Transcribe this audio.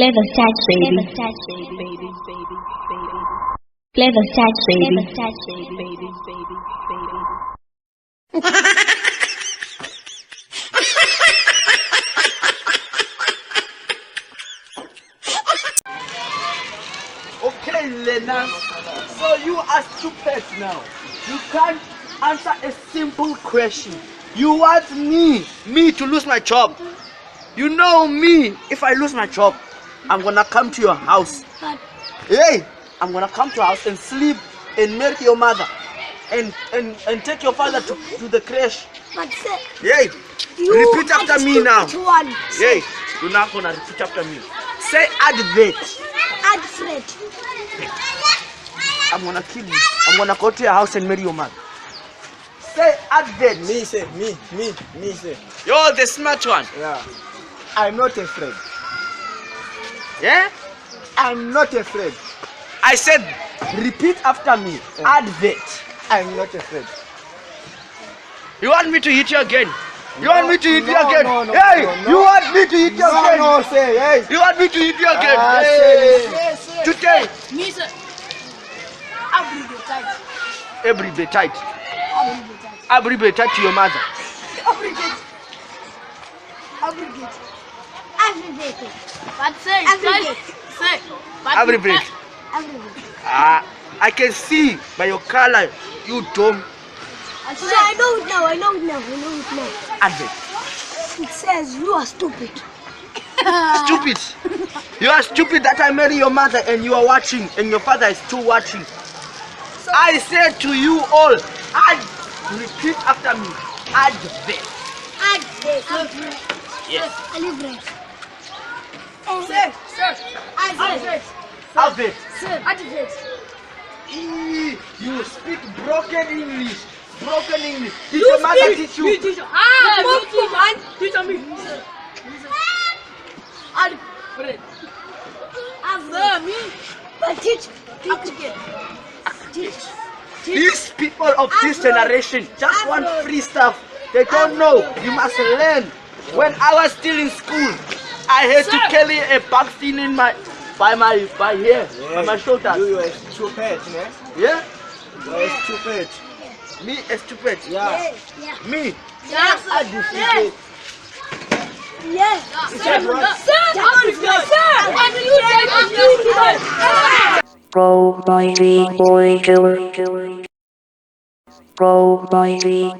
Clever touch, baby. Clever touch, baby. Okay, Lena. So you are stupid now. You can't answer a simple question. You want me to lose my job. You know me. If I lose my job, I'm gonna come to your house. Hey, I'm gonna come to your house and sleep and marry your mother and take your father to the crash. But sir, Hey, repeat after me now. One. Hey, you're not gonna repeat after me. Say advert. Alfred. I'm gonna kill you. I'm gonna go to your house and marry your mother. Say advert. Me say, me say. You're the smart one. Yeah. I'm not afraid. Yeah? I'm not afraid. I said repeat after me. Advert. I'm not afraid. You want me to hit you again? You want me to hit you no, again? no, Hey, no. you want me to hit you again? No, say, hey. You want me to hit you again? Say. Today, Me sir. Abribate tight. every bit tight. Abribate tight. Every bit tight to your mother. Abribate. Abribate. Abribate. But say, Abribate. say. Every bit. Abribate. I can see by your color, you dumb. So I know it now. Advert. It says you are stupid. Stupid. You are stupid that I marry your mother and you are watching and your father is still watching. So I said to you all, repeat after me. Advert. Abribate. Yes. Abribate. Sir. Abribate. Advert. Sir. Abribate. You speak broken English. Broken English. Did your mother teach you? Teacher me. Alfred. Sir, me. But teach again. These people of this generation just want free stuff. They don't know. You must learn. When I was still in school, I had to carry a vaccine in my by here, by my shoulders. You are stupid, ne? Yeah? You are stupid. Me a stupid. Yeah. Me. Yes. I stupid. Yes. Pro mighty boy killer. Pro mighty